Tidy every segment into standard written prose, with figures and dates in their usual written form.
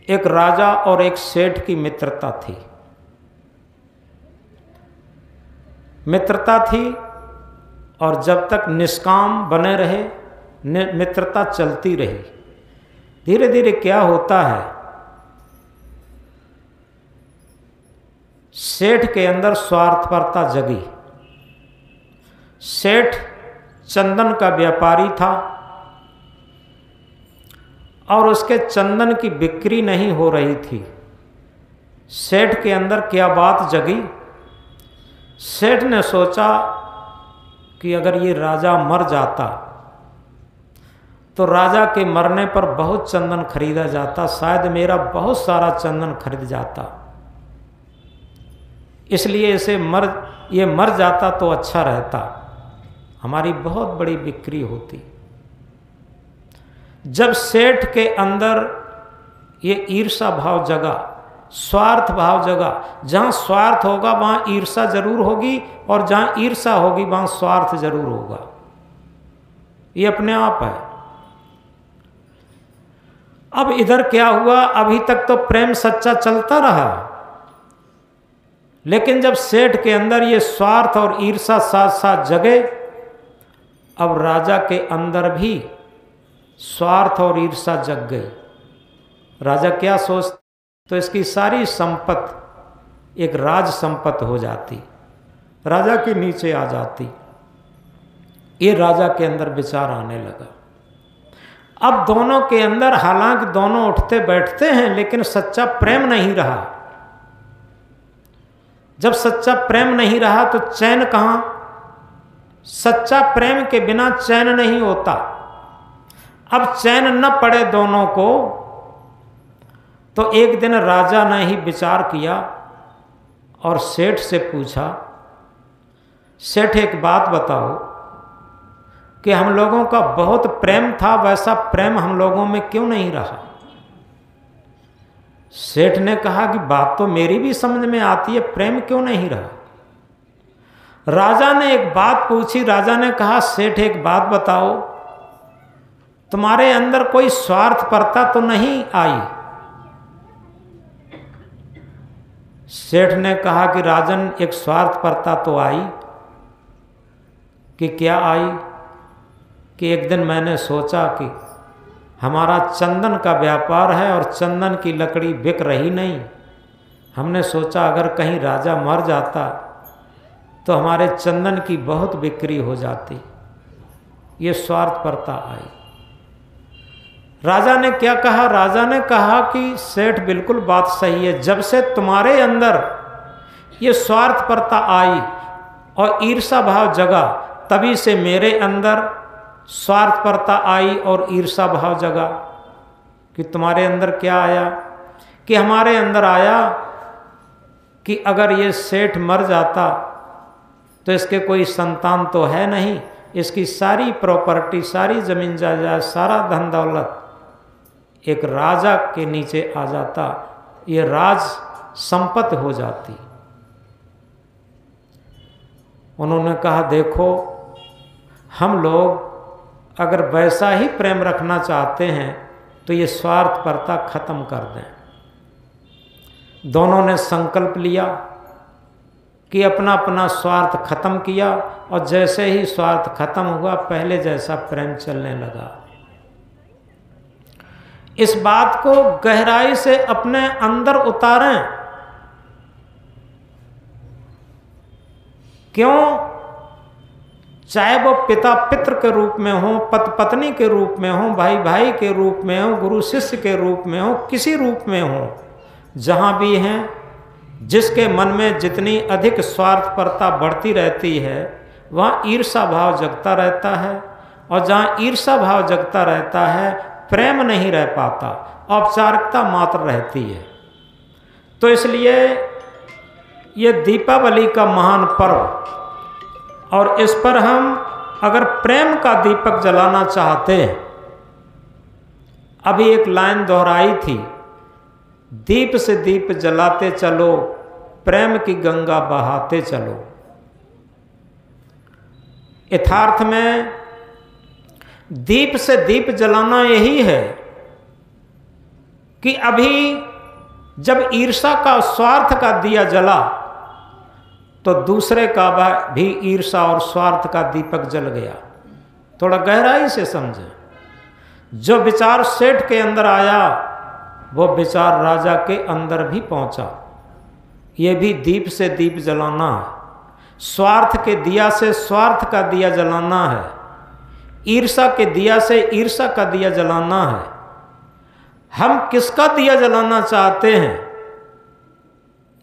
एक राजा और एक सेठ की मित्रता थी। मित्रता थी और जब तक निष्काम बने रहे मित्रता चलती रही। धीरे धीरे क्या होता है, सेठ के अंदर स्वार्थपरता जगी। सेठ चंदन का व्यापारी था और उसके चंदन की बिक्री नहीं हो रही थी। सेठ के अंदर क्या बात जगी, सेठ ने सोचा कि अगर ये राजा मर जाता तो राजा के मरने पर बहुत चंदन खरीदा जाता, शायद मेरा बहुत सारा चंदन खरीद जाता, इसलिए ये मर जाता तो अच्छा रहता, हमारी बहुत बड़ी बिक्री होती। जब सेठ के अंदर ये ईर्षा भाव जगा, स्वार्थ भाव जगा, जहाँ स्वार्थ होगा वहाँ ईर्षा जरूर होगी और जहाँ ईर्षा होगी वहाँ स्वार्थ जरूर होगा, ये अपने आप है। अब इधर क्या हुआ, अभी तक तो प्रेम सच्चा चलता रहा, लेकिन जब सेठ के अंदर ये स्वार्थ और ईर्षा साथ साथ जगे, अब राजा के अंदर भी स्वार्थ और ईर्षा जग गई। राजा क्या सोचता, तो इसकी सारी संपत्ति एक राज संपत्ति हो जाती, राजा के नीचे आ जाती। ये राजा के अंदर विचार आने लगा। अब दोनों के अंदर, हालांकि दोनों उठते बैठते हैं, लेकिन सच्चा प्रेम नहीं रहा। जब सच्चा प्रेम नहीं रहा तो चैन कहाँ, सच्चा प्रेम के बिना चैन नहीं होता। अब चैन न पड़े दोनों को, तो एक दिन राजा ने ही विचार किया और सेठ से पूछा, सेठ एक बात बताओ कि हम लोगों का बहुत प्रेम था, वैसा प्रेम हम लोगों में क्यों नहीं रहा। सेठ ने कहा कि बात तो मेरी भी समझ में आती है, प्रेम क्यों नहीं रहा। राजा ने एक बात पूछी, राजा ने कहा सेठ एक बात बताओ, तुम्हारे अंदर कोई स्वार्थपरता तो नहीं आई। सेठ ने कहा कि राजन एक स्वार्थपरता तो आई। कि क्या आई, कि एक दिन मैंने सोचा कि हमारा चंदन का व्यापार है और चंदन की लकड़ी बिक रही नहीं, हमने सोचा अगर कहीं राजा मर जाता तो हमारे चंदन की बहुत बिक्री हो जाती, ये स्वार्थपरता आई। राजा ने क्या कहा, राजा ने कहा कि सेठ बिल्कुल बात सही है, जब से तुम्हारे अंदर ये स्वार्थपरता आई और ईर्षा भाव जगा, तभी से मेरे अंदर स्वार्थपरता आई और ईर्षा भाव जगा। कि तुम्हारे अंदर क्या आया, कि हमारे अंदर आया कि अगर ये सेठ मर जाता तो इसके कोई संतान तो है नहीं, इसकी सारी प्रॉपर्टी, सारी जमीन जायदाद, सारा धन दौलत एक राजा के नीचे आ जाता, ये राज संपत्ति हो जाती। उन्होंने कहा देखो, हम लोग अगर वैसा ही प्रेम रखना चाहते हैं तो ये स्वार्थपरता खत्म कर दें। दोनों ने संकल्प लिया कि अपना अपना स्वार्थ खत्म किया और जैसे ही स्वार्थ खत्म हुआ, पहले जैसा प्रेम चलने लगा। इस बात को गहराई से अपने अंदर उतारें। क्यों? चाहे वो पिता पित्र के रूप में हो, पति पत्नी के रूप में हो, भाई भाई के रूप में हो, गुरु शिष्य के रूप में हो, किसी रूप में हो, जहाँ भी हैं, जिसके मन में जितनी अधिक स्वार्थपरता बढ़ती रहती है वहाँ ईर्षा भाव जगता रहता है, और जहाँ ईर्षा भाव जगता रहता है प्रेम नहीं रह पाता, औपचारिकता मात्र रहती है। तो इसलिए ये दीपावली का महान पर्व, और इस पर हम अगर प्रेम का दीपक जलाना चाहते हैं, अभी एक लाइन दोहराई थी, दीप से दीप जलाते चलो, प्रेम की गंगा बहाते चलो। यथार्थ में दीप से दीप जलाना यही है कि अभी जब ईर्षा का, स्वार्थ का दिया जला तो दूसरे का भी ईर्षा और स्वार्थ का दीपक जल गया। थोड़ा गहराई से समझे। जो विचार सेठ के अंदर आया वो विचार राजा के अंदर भी पहुंचा। ये भी दीप से दीप जलाना है, स्वार्थ के दिया से स्वार्थ का दिया जलाना है, ईर्षा के दिया से ईर्षा का दिया जलाना है। हम किसका दिया जलाना चाहते हैं,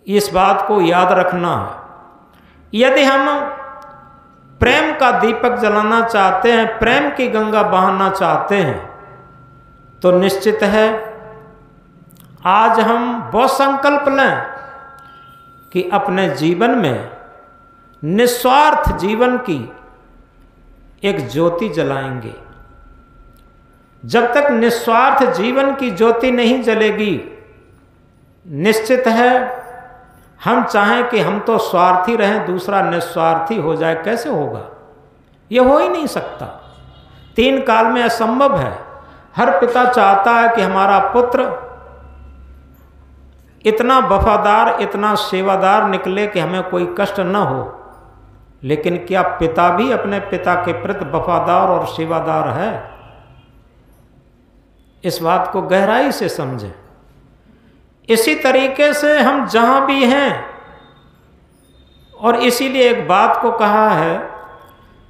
इस बात को याद रखना है। यदि हम प्रेम का दीपक जलाना चाहते हैं, प्रेम की गंगा बहाना चाहते हैं, तो निश्चित है आज हम वो संकल्प लें कि अपने जीवन में निस्वार्थ जीवन की एक ज्योति जलाएंगे। जब तक निस्वार्थ जीवन की ज्योति नहीं जलेगी, निश्चित है हम चाहें कि हम तो स्वार्थी रहें, दूसरा निस्वार्थी हो जाए, कैसे होगा? ये हो ही नहीं सकता। तीन काल में असंभव है। हर पिता चाहता है कि हमारा पुत्र इतना वफादार, इतना सेवादार निकले कि हमें कोई कष्ट न हो। लेकिन क्या पिता भी अपने पिता के प्रति वफादार और सेवादार है? इस बात को गहराई से समझें। इसी तरीके से हम जहां भी हैं, और इसीलिए एक बात को कहा है,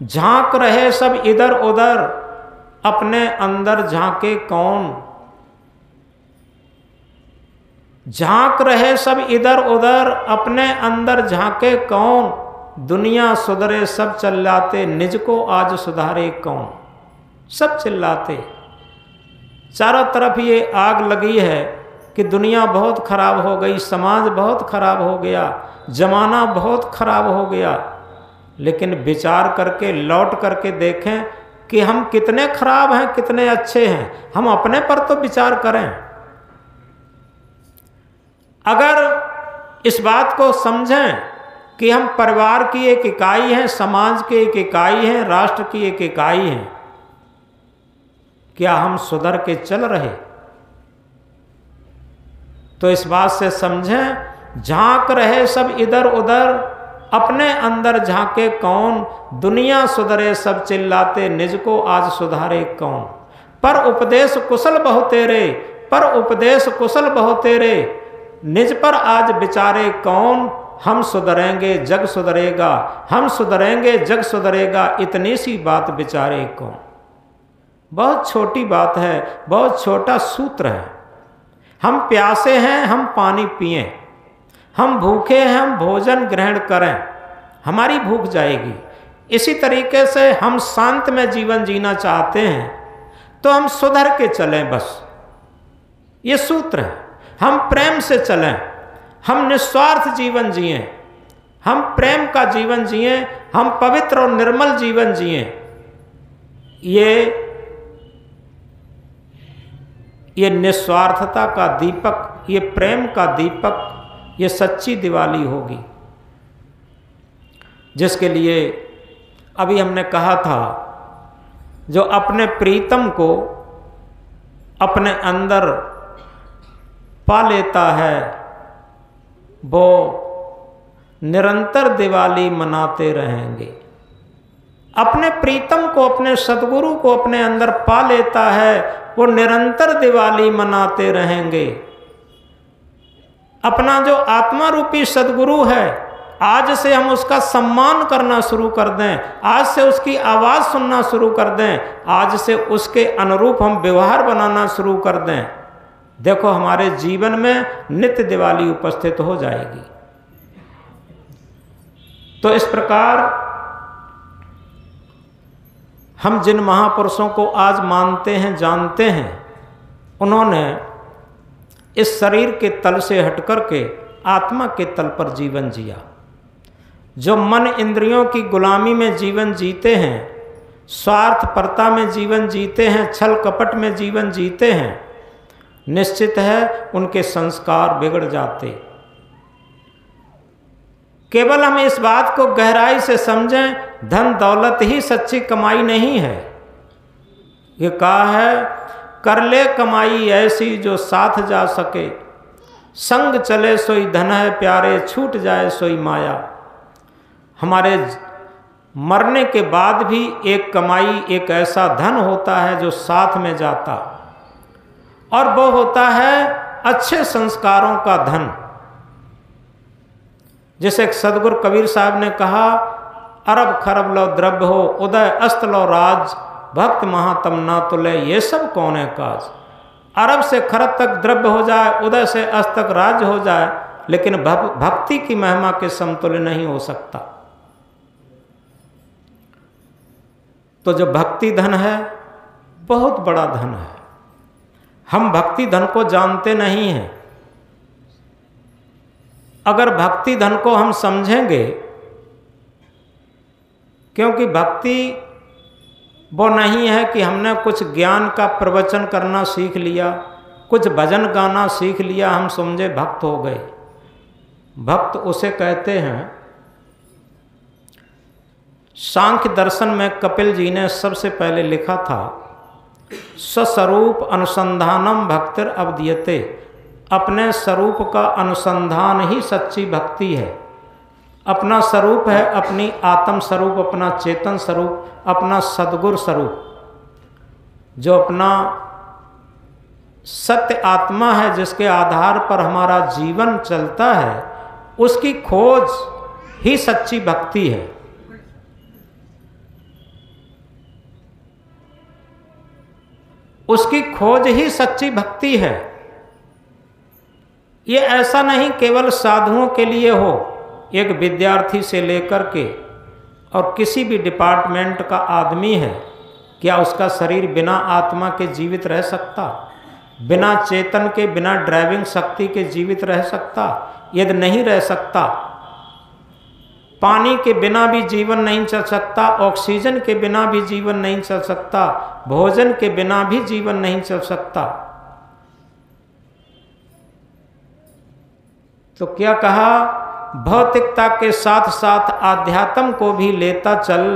झांक रहे सब इधर उधर, अपने अंदर झांके कौन। झांक रहे सब इधर उधर, अपने अंदर झांके कौन। दुनिया सुधरे सब चिल्लाते, निज को आज सुधारे कौन। सब चिल्लाते, चारों तरफ ये आग लगी है कि दुनिया बहुत खराब हो गई, समाज बहुत खराब हो गया, जमाना बहुत खराब हो गया। लेकिन विचार करके, लौट करके देखें कि हम कितने खराब हैं, कितने अच्छे हैं। हम अपने पर तो विचार करें। अगर इस बात को समझें कि हम परिवार की एक इकाई हैं, समाज की एक इकाई हैं, राष्ट्र की एक इकाई हैं, क्या हम सुधर के चल रहे? तो इस बात से समझें, झांक रहे सब इधर उधर, अपने अंदर झांके कौन। दुनिया सुधरे सब चिल्लाते, निज को आज सुधारे कौन। पर उपदेश कुशल बहु तेरे, पर उपदेश कुशल बहु तेरे, निज पर आज विचारे कौन। हम सुधरेंगे जग सुधरेगा, हम सुधरेंगे जग सुधरेगा, इतनी सी बात विचारे कौन। बहुत छोटी बात है, बहुत छोटा सूत्र है। हम प्यासे हैं, हम पानी पिएं, हम भूखे हैं, हम भोजन ग्रहण करें, हमारी भूख जाएगी। इसी तरीके से हम शांत में जीवन जीना चाहते हैं तो हम सुधर के चलें, बस ये सूत्र है। हम प्रेम से चलें, हम निस्वार्थ जीवन जिएं, हम प्रेम का जीवन जिएं, हम पवित्र और निर्मल जीवन जिएं। ये निस्वार्थता का दीपक, ये प्रेम का दीपक, ये सच्ची दिवाली होगी, जिसके लिए अभी हमने कहा था, जो अपने प्रीतम को अपने अंदर पा लेता है वो निरंतर दिवाली मनाते रहेंगे। अपने प्रीतम को, अपने सद्गुरु को अपने अंदर पा लेता है वो निरंतर दिवाली मनाते रहेंगे। अपना जो आत्मा रूपी सद्गुरु है, आज से हम उसका सम्मान करना शुरू कर दें, आज से उसकी आवाज़ सुनना शुरू कर दें, आज से उसके अनुरूप हम व्यवहार बनाना शुरू कर दें। देखो हमारे जीवन में नित्य दिवाली उपस्थित हो जाएगी। तो इस प्रकार हम जिन महापुरुषों को आज मानते हैं, जानते हैं, उन्होंने इस शरीर के तल से हटकर के आत्मा के तल पर जीवन जिया। जो मन इंद्रियों की गुलामी में जीवन जीते हैं, स्वार्थपरता में जीवन जीते हैं, छल कपट में जीवन जीते हैं, निश्चित है उनके संस्कार बिगड़ जाते। केवल हम इस बात को गहराई से समझें, धन दौलत ही सच्ची कमाई नहीं है। ये कहा है, कर ले कमाई ऐसी जो साथ जा सके, संग चले सोई धन है प्यारे, छूट जाए सोई माया। हमारे मरने के बाद भी एक कमाई, एक ऐसा धन होता है जो साथ में जाता, और वो होता है अच्छे संस्कारों का धन। जैसे सदगुरु कबीर साहब ने कहा, अरब खरब लो द्रव्य हो, उदय अस्त लो राज, भक्त महातम ना तुले, ये सब कौन है काज। अरब से खरब तक द्रव्य हो जाए, उदय से अस्त तक राज हो जाए, लेकिन भक्ति की महिमा के समतुल्य नहीं हो सकता। तो जो भक्ति धन है बहुत बड़ा धन है। हम भक्ति धन को जानते नहीं हैं। अगर भक्ति धन को हम समझेंगे, क्योंकि भक्ति वो नहीं है कि हमने कुछ ज्ञान का प्रवचन करना सीख लिया, कुछ भजन गाना सीख लिया, हम समझे भक्त हो गए। भक्त उसे कहते हैं, सांख्य दर्शन में कपिल जी ने सबसे पहले लिखा था, स्वस्वरूप अनुसंधानम भक्तिर अवदीयते। अपने स्वरूप का अनुसंधान ही सच्ची भक्ति है। अपना स्वरूप है, अपनी आत्म स्वरूप, अपना चेतन स्वरूप, अपना सद्गुरु स्वरूप, जो अपना सत्य आत्मा है, जिसके आधार पर हमारा जीवन चलता है, उसकी खोज ही सच्ची भक्ति है। उसकी खोज ही सच्ची भक्ति है। ये ऐसा नहीं केवल साधुओं के लिए हो, एक विद्यार्थी से लेकर के और किसी भी डिपार्टमेंट का आदमी है, क्या उसका शरीर बिना आत्मा के जीवित रह सकता? बिना चेतन के, बिना ड्राइविंग शक्ति के जीवित रह सकता? यदि नहीं रह सकता, पानी के बिना भी जीवन नहीं चल सकता, ऑक्सीजन के बिना भी जीवन नहीं चल सकता, भोजन के बिना भी जीवन नहीं चल सकता। तो क्या कहा, भौतिकता के साथ साथ आध्यात्म को भी लेता चल,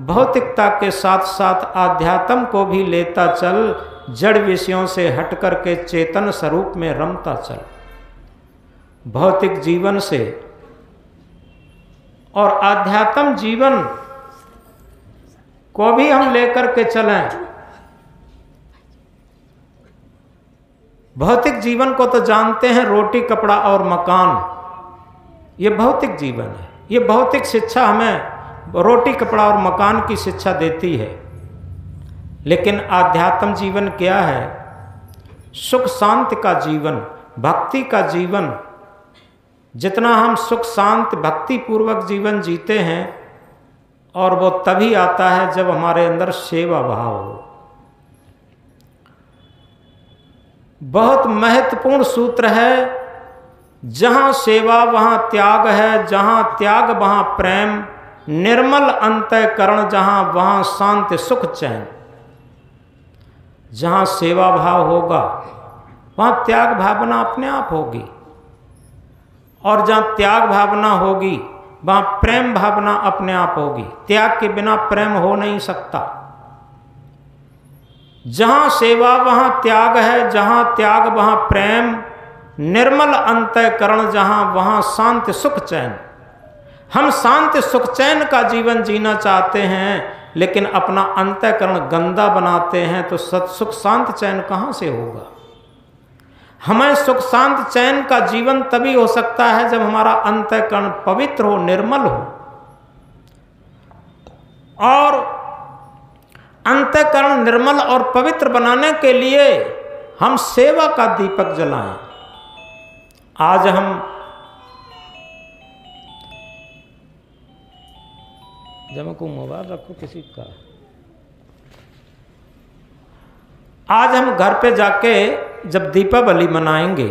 भौतिकता के साथ साथ आध्यात्म को भी लेता चल, जड़ विषयों से हट कर के चेतन स्वरूप में रमता चल। भौतिक जीवन से और आध्यात्म जीवन को भी हम लेकर के चलें। भौतिक जीवन को तो जानते हैं, रोटी कपड़ा और मकान, ये भौतिक जीवन है। ये भौतिक शिक्षा हमें रोटी कपड़ा और मकान की शिक्षा देती है। लेकिन आध्यात्म जीवन क्या है? सुख शांति का जीवन, भक्ति का जीवन। जितना हम सुख शांत भक्ति पूर्वक जीवन जीते हैं, और वो तभी आता है जब हमारे अंदर सेवा भाव हो। बहुत महत्वपूर्ण सूत्र है, जहाँ सेवा वहाँ त्याग है, जहाँ त्याग वहाँ प्रेम, निर्मल अंतःकरण जहाँ वहाँ शांति सुख चैन। जहाँ सेवा भाव होगा वहाँ त्याग भावना अपने आप होगी, और जहाँ त्याग भावना होगी वहाँ प्रेम भावना अपने आप होगी। त्याग के बिना प्रेम हो नहीं सकता। जहाँ सेवा वहाँ त्याग है, जहाँ त्याग वहाँ प्रेम, निर्मल अंतःकरण जहाँ वहाँ शांति सुख चैन। हम शांति सुख चैन का जीवन जीना चाहते हैं, लेकिन अपना अंतःकरण गंदा बनाते हैं, तो सुख शांत चैन कहाँ से होगा? हमें सुख शांत चैन का जीवन तभी हो सकता है जब हमारा अंतःकरण पवित्र हो, निर्मल हो। और अंतःकरण निर्मल और पवित्र बनाने के लिए हम सेवा का दीपक जलाएं। आज हम जब को मोबाइल रखो किसी का, आज हम घर पे जाके जब दीपावली मनाएंगे,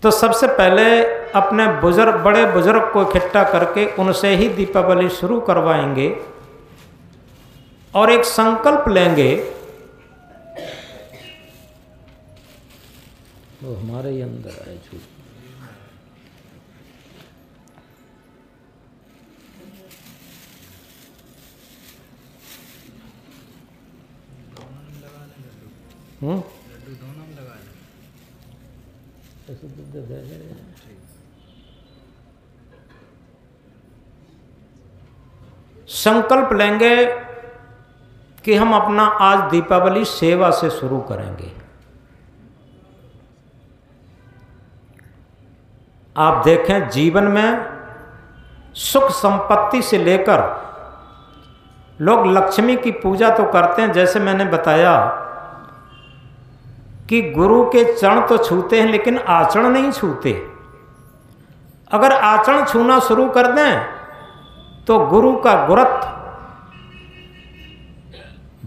तो सबसे पहले अपने बुजुर्ग, बड़े बुजुर्ग को इकट्ठा करके उनसे ही दीपावली शुरू करवाएंगे, और एक संकल्प लेंगे, वो हमारे ही अंदर है झूठ। लड्डू दोनों में लगा लें। संकल्प लेंगे कि हम अपना आज दीपावली सेवा से शुरू करेंगे। आप देखें जीवन में सुख संपत्ति से लेकर लोग लक्ष्मी की पूजा तो करते हैं, जैसे मैंने बताया कि गुरु के चरण तो छूते हैं लेकिन आचरण नहीं छूते। अगर आचरण छूना शुरू कर दें तो गुरु का गुरुत्व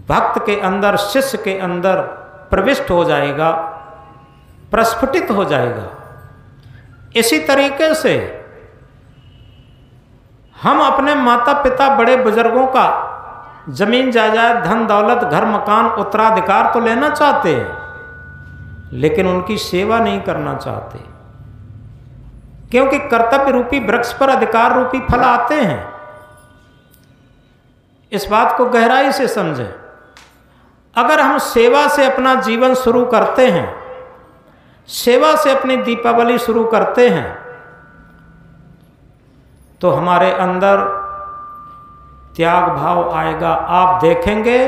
भक्त के अंदर, शिष्य के अंदर प्रविष्ट हो जाएगा, प्रस्फुटित हो जाएगा। इसी तरीके से हम अपने माता पिता, बड़े बुजुर्गों का जमीन जायदाद, धन दौलत, घर मकान, उत्तराधिकार तो लेना चाहते हैं, लेकिन उनकी सेवा नहीं करना चाहते, क्योंकि कर्तव्य रूपी वृक्ष पर अधिकार रूपी फल आते हैं। इस बात को गहराई से समझें। अगर हम सेवा से अपना जीवन शुरू करते हैं, सेवा से अपनी दीपावली शुरू करते हैं, तो हमारे अंदर त्याग भाव आएगा। आप देखेंगे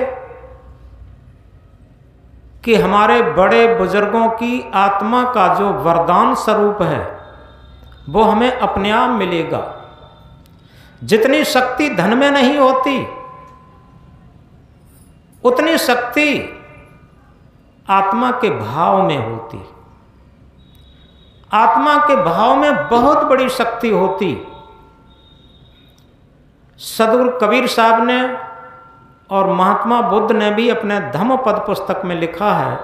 कि हमारे बड़े बुजुर्गों की आत्मा का जो वरदान स्वरूप है वो हमें अपने आप मिलेगा। जितनी शक्ति धन में नहीं होती, उतनी शक्ति आत्मा के भाव में होती। आत्मा के भाव में बहुत बड़ी शक्ति होती। सदगुरु कबीर साहब ने और महात्मा बुद्ध ने भी अपने धम्मपद पुस्तक में लिखा है,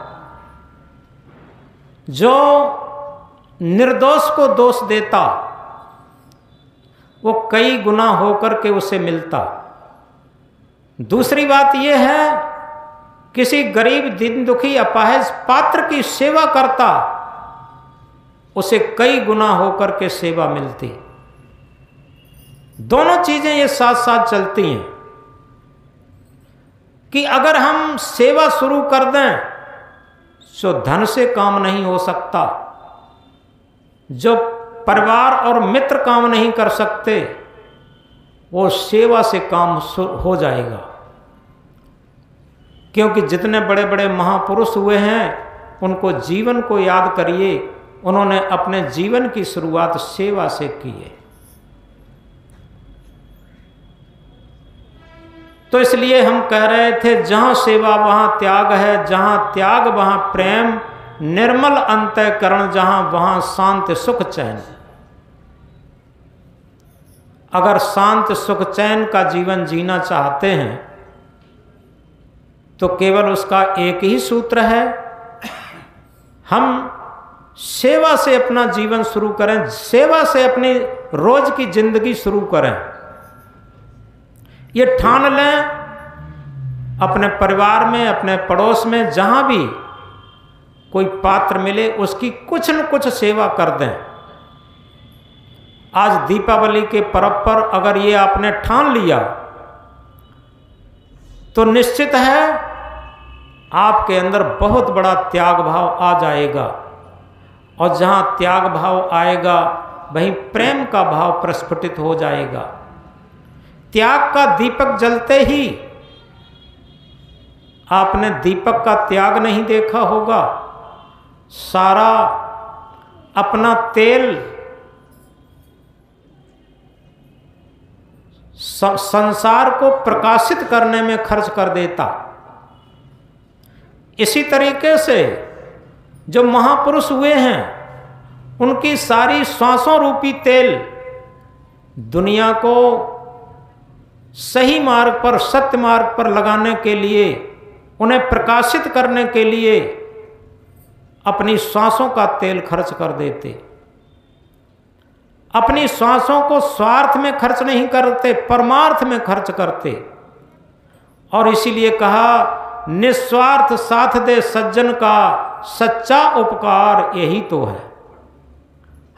जो निर्दोष को दोष देता वो कई गुना होकर के उसे मिलता। दूसरी बात यह है, किसी गरीब, दीन दुखी, अपाहिज पात्र की सेवा करता, उसे कई गुना होकर के सेवा मिलती। दोनों चीजें ये साथ साथ चलती हैं कि अगर हम सेवा शुरू कर दें तो धन से काम नहीं हो सकता, जो परिवार और मित्र काम नहीं कर सकते वो सेवा से काम हो जाएगा। क्योंकि जितने बड़े बड़े महापुरुष हुए हैं उनको जीवन को याद करिए, उन्होंने अपने जीवन की शुरुआत सेवा से की है। तो इसलिए हम कह रहे थे, जहां सेवा वहां त्याग है, जहां त्याग वहां प्रेम, निर्मल अंतःकरण जहां वहां शांत सुख चैन। अगर शांत सुख चैन का जीवन जीना चाहते हैं तो केवल उसका एक ही सूत्र है, हम सेवा से अपना जीवन शुरू करें, सेवा से अपनी रोज की जिंदगी शुरू करें। ये ठान लें, अपने परिवार में, अपने पड़ोस में, जहां भी कोई पात्र मिले उसकी कुछ न कुछ सेवा कर दें। आज दीपावली के पर्व पर अगर ये आपने ठान लिया तो निश्चित है आपके अंदर बहुत बड़ा त्याग भाव आ जाएगा, और जहां त्याग भाव आएगा वहीं प्रेम का भाव प्रस्फुटित हो जाएगा। त्याग का दीपक जलते ही, आपने दीपक का त्याग नहीं देखा होगा, सारा अपना तेल संसार को प्रकाशित करने में खर्च कर देता। इसी तरीके से जो महापुरुष हुए हैं उनकी सारी श्वासों रूपी तेल दुनिया को सही मार्ग पर, सत्य मार्ग पर लगाने के लिए, उन्हें प्रकाशित करने के लिए अपनी श्वासों का तेल खर्च कर देते। अपनी श्वासों को स्वार्थ में खर्च नहीं करते, परमार्थ में खर्च करते। और इसीलिए कहा, निस्वार्थ साथ दे सज्जन का सच्चा उपकार यही तो है।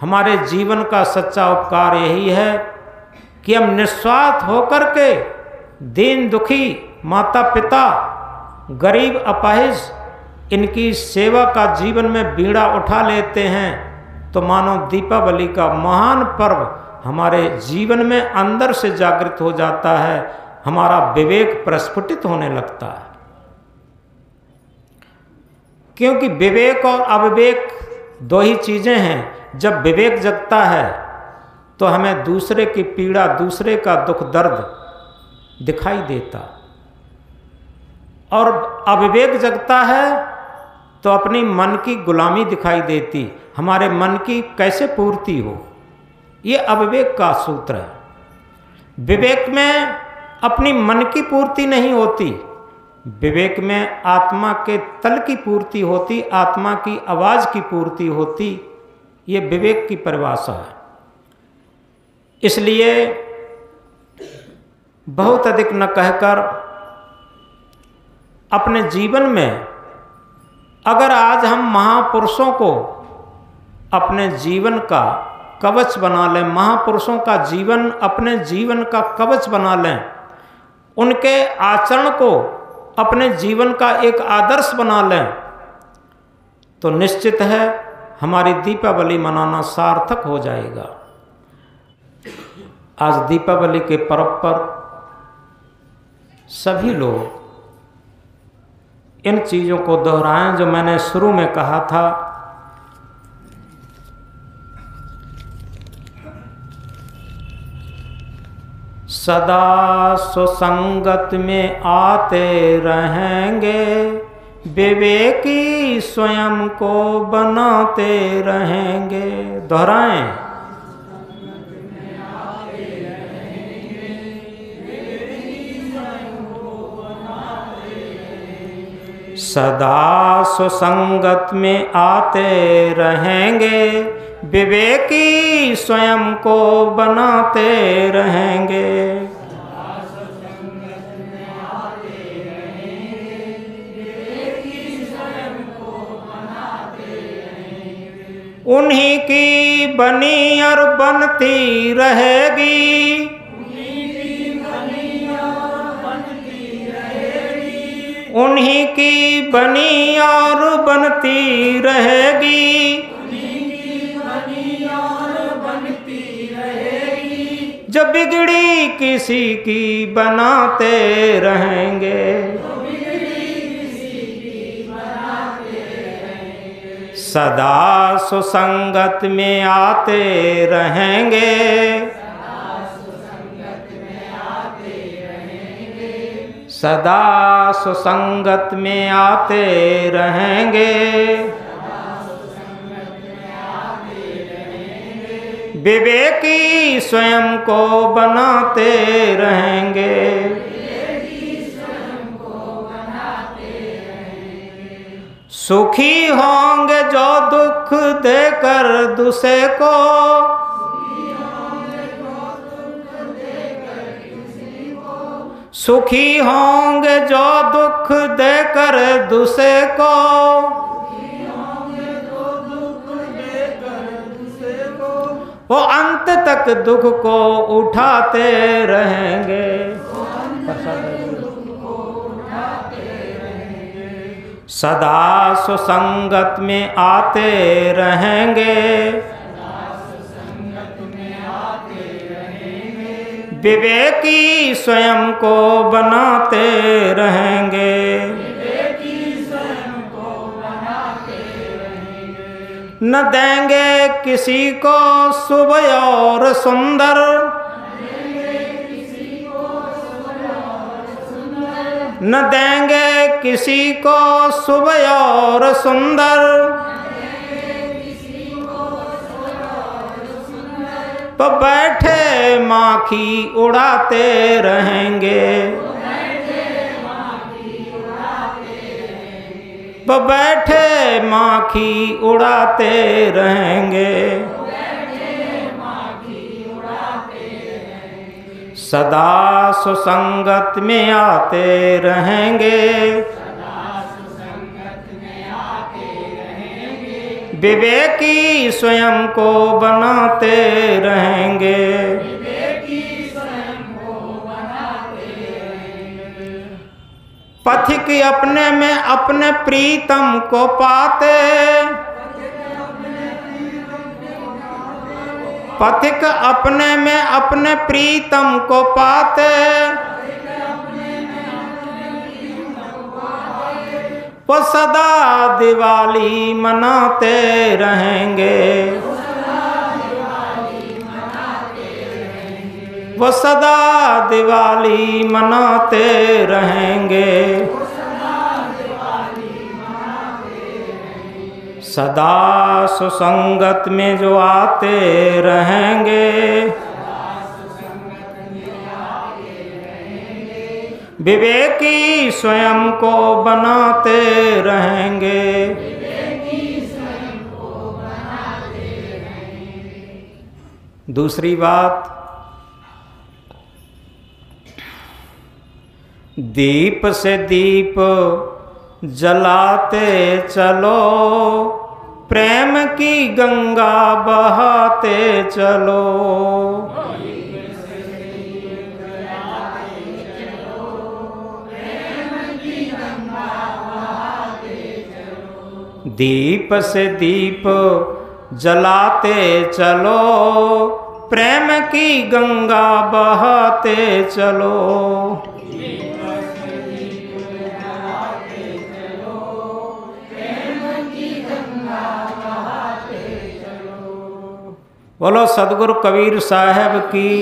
हमारे जीवन का सच्चा उपकार यही है कि हम निस्वार्थ होकर के दीन दुखी, माता पिता, गरीब अपाहिज इनकी सेवा का जीवन में बीड़ा उठा लेते हैं तो मानो दीपावली का महान पर्व हमारे जीवन में अंदर से जागृत हो जाता है, हमारा विवेक प्रस्फुटित होने लगता है। क्योंकि विवेक और अविवेक दो ही चीजें हैं। जब विवेक जगता है तो हमें दूसरे की पीड़ा, दूसरे का दुख दर्द दिखाई देता, और अविवेक जगता है तो अपनी मन की गुलामी दिखाई देती, हमारे मन की कैसे पूर्ति हो। ये अविवेक का सूत्र है। विवेक में अपनी मन की पूर्ति नहीं होती, विवेक में आत्मा के तल की पूर्ति होती, आत्मा की आवाज की पूर्ति होती। ये विवेक की परिभाषा है। इसलिए बहुत अधिक न कहकर अपने जीवन में अगर आज हम महापुरुषों को अपने जीवन का कवच बना लें, महापुरुषों का जीवन अपने जीवन का कवच बना लें, उनके आचरण को अपने जीवन का एक आदर्श बना लें, तो निश्चित है हमारी दीपावली मनाना सार्थक हो जाएगा। आज दीपावली के पर्व पर सभी लोग इन चीज़ों को दोहराएं जो मैंने शुरू में कहा था। सदा सुसंगत में आते रहेंगे, विवेकी स्वयं को बनाते रहेंगे। दोहराएं। सदा सुसंगत में आते रहेंगे, विवेकी स्वयं को बनाते रहेंगे। उन्हीं की बनी और बनती रहेगी, उन्हीं की बनी और बनती रहेगी। जब बिगड़ी किसी की बनाते रहेंगे, सदा सुसंगत में आते रहेंगे, सदा सुसंगत में आते रहेंगे, विवेकी स्वयं को बनाते रहेंगे। सुखी होंगे जो दुख देकर दूसरे को, सुखी होंगे जो दुख देकर दूसरे को, वो अंत तक दुख को उठाते रहेंगे। सदा सुसंगत में आते रहेंगे, विवेकी स्वयं को बनाते रहेंगे। न देंगे किसी को शुभ और सुंदर, न देंगे किसी को शुभ और सुंदर, तो बैठे माखी उड़ाते रहेंगे, तो बैठे माखी उड़ाते रहेंगे। सदा सुसंगत में आते रहेंगे, विवेकी स्वयं को बनाते रहेंगे। पथिक अपने में अपने प्रीतम को पाते, पथिक अपने में अपने प्रीतम को पाते, वो सदा दिवाली मनाते रहेंगे, वो सदा दिवाली मनाते रहेंगे, सदा सुसंगत में जो आते रहेंगे, विवेकी स्वयं को बनाते रहेंगे। दूसरी बात, दीप से दीप जलाते चलो, प्रेम की गंगा बहाते चलो, दीप से दीप जलाते चलो, प्रेम की गंगा बहाते चलो, बोलो सदगुरु कबीर साहब की।